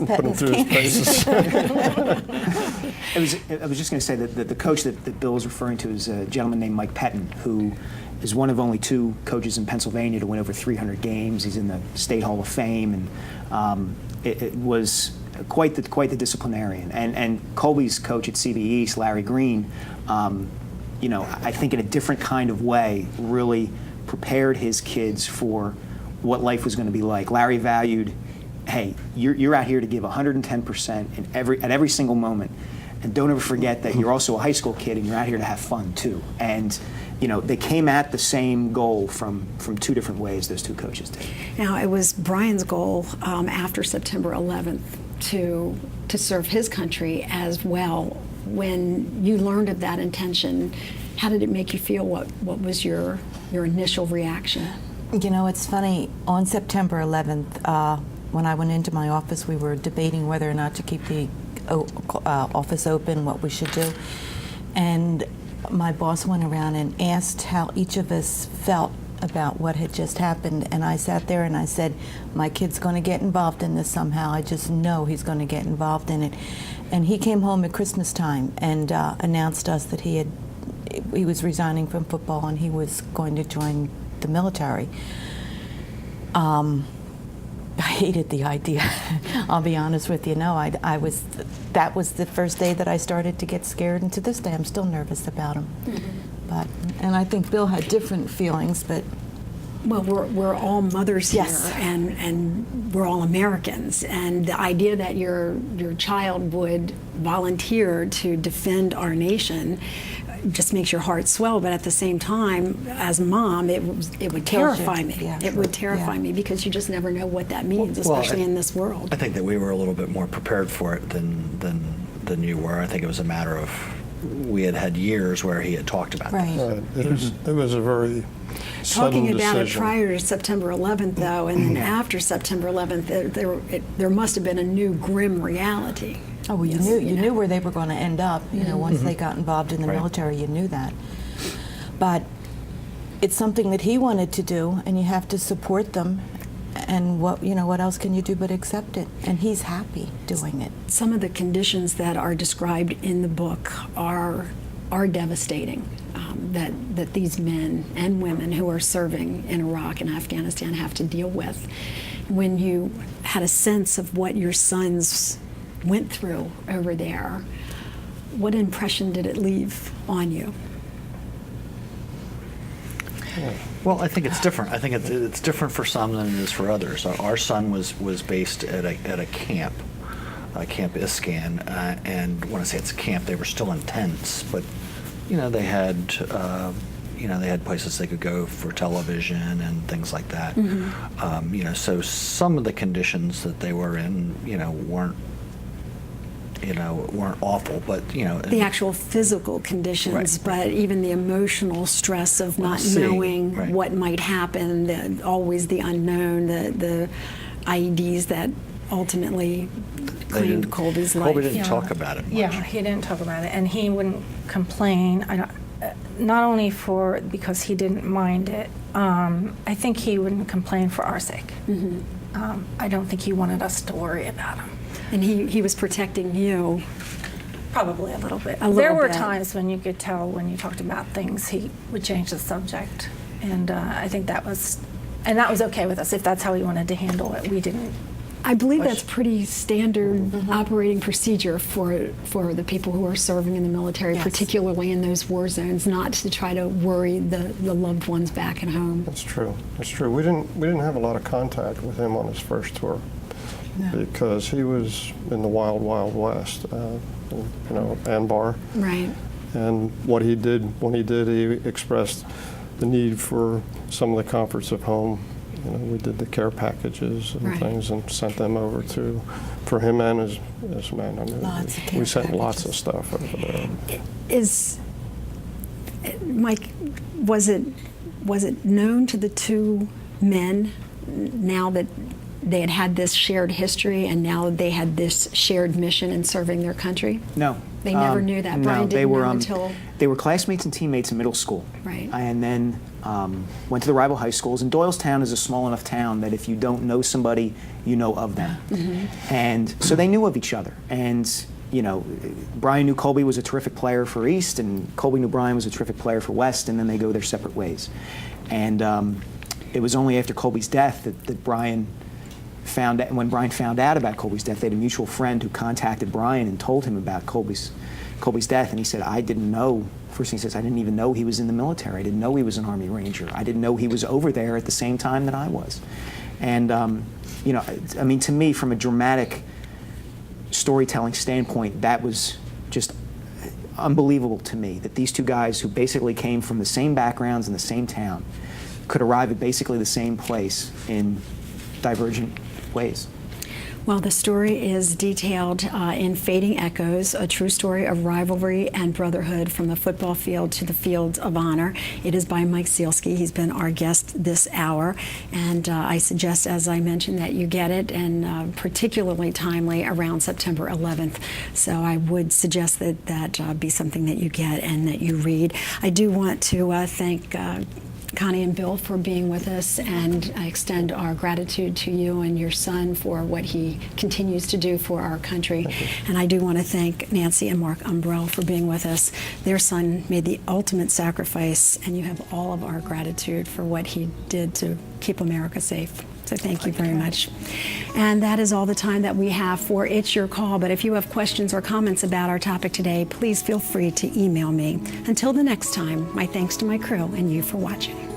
put him through his paces. I was just going to say that the coach that Bill is referring to is a gentleman named Mike Pettin, who is one of only 2 coaches in Pennsylvania to win over 300 games. He's in the State Hall of Fame, and it was quite the disciplinarian. And Colby's coach at CB East, Larry Green, I think in a different kind of way, really prepared his kids for what life was going to be like. Larry valued, hey, you're out here to give 110% at every single moment. And don't ever forget that you're also a high school kid and you're out here to have fun too. And they came at the same goal from 2 different ways, those 2 coaches did. Now, it was Bryan's goal after September 11th to serve his country as well. When you learned of that intention, how did it make you feel? What was your initial reaction? It's funny. On September 11th, when I went into my office, we were debating whether or not to keep the office open, what we should do. And my boss went around and asked how each of us felt about what had just happened. And I sat there and I said, my kid's going to get involved in this somehow. I just know he's going to get involved in it. And he came home at Christmas time and announced us that he was resigning from football and he was going to join the military. I hated the idea. I'll be honest with you. No, that was the first day that I started to get scared, and to this day I'm still nervous about him. Mm-hmm. And I think Bill had different feelings, but. Well, we're all mothers here, yes. and we're all Americans, and the idea that your child would volunteer to defend our nation just makes your heart swell. But at the same time, as a mom, it would terrify me. Yeah, it would terrify me because you just never know what that means, Well, especially in this world. I think that we were a little bit more prepared for it than you were. I think it was a matter of we had years where he had talked about Right. that. It was a very Talking sudden about decision. it prior to September 11th, though, and then after September 11th, there must have been a new grim reality. Oh, well, you knew where they were going to end up. Once they got involved in the military, you knew that. But it's something that he wanted to do, and you have to support them. And what else can you do but accept it? And he's happy doing it. Some of the conditions that are described in the book are devastating. That these men and women who are serving in Iraq and Afghanistan have to deal with. When you had a sense of what your sons went through over there, what impression did it leave on you? Well, I think it's different. I think it's different for some than it is for others. Our son was based at a camp, Camp Iskan, and when I say it's a camp, they were still in tents, but they had places they could go for television and things like that. Mm-hmm. So some of the conditions that they were in, weren't awful, but the actual physical conditions, right. But even the emotional stress of not knowing right. what might happen, always the unknown, the IEDs that ultimately claimed Colby's life. Colby didn't talk about it much. Yeah, he didn't talk about it, and he wouldn't complain. Not only because he didn't mind it. I think he wouldn't complain for our sake. Mm-hmm. I don't think he wanted us to worry about him. And he was protecting you. Probably a little bit. There were times when you could tell when you talked about things, he would change the subject, and I think that was okay with us if that's how he wanted to handle it. We didn't. I believe that's pretty standard operating procedure for the people who are serving in the military, Yes. particularly in those war zones, not to try to worry the loved ones back at home. That's true. That's true. We didn't have a lot of contact with him on his first tour. No. Because he was in the wild, wild west, Anbar. Right. And when he did, he expressed the need for some of the comforts of home. We did the care packages and things and sent them over for him and his men. I mean, we sent lots of stuff over there. Mike, was it known to the 2 men now that they had this shared history and now they had this shared mission in serving their country? No. They never knew that. Bryan didn't know until... They were classmates and teammates in middle school. Right. And then went to the rival high schools, and Doylestown is a small enough town that if you don't know somebody, you know of them. And so they knew of each other. And you know, Bryan knew Colby was a terrific player for East, and Colby knew Bryan was a terrific player for West, and then they go their separate ways. And it was only after Colby's death that Bryan found out, when Bryan found out about Colby's death, they had a mutual friend who contacted Bryan and told him about Colby's death, and he said, I didn't know. First thing he says, I didn't even know he was in the military. I didn't know he was an Army Ranger. I didn't know he was over there at the same time that I was. And, you know, I mean, to me, from a dramatic storytelling standpoint, that was just unbelievable to me, that these two guys who basically came from the same backgrounds in the same town could arrive at basically the same place in divergent ways. Well, the story is detailed in Fading Echoes, a true story of rivalry and brotherhood from the football field to the fields of honor. It is by Mike Sealski. He's been our guest this hour. And I suggest, as I mentioned, that you get it, and particularly timely around September 11th. So I would suggest that that be something that you get and that you read. I do want to thank Connie and Bill for being with us, and I extend our gratitude to you and your son for what he continues to do for our country. And I do want to thank Nancy and Mark Umbrell for being with us. Their son made the ultimate sacrifice, and you have all of our gratitude for what he did to keep America safe. So thank you very much. And that is all the time that we have for It's Your Call. But if you have questions or comments about our topic today, please feel free to email me. Until the next time, my thanks to my crew and you for watching.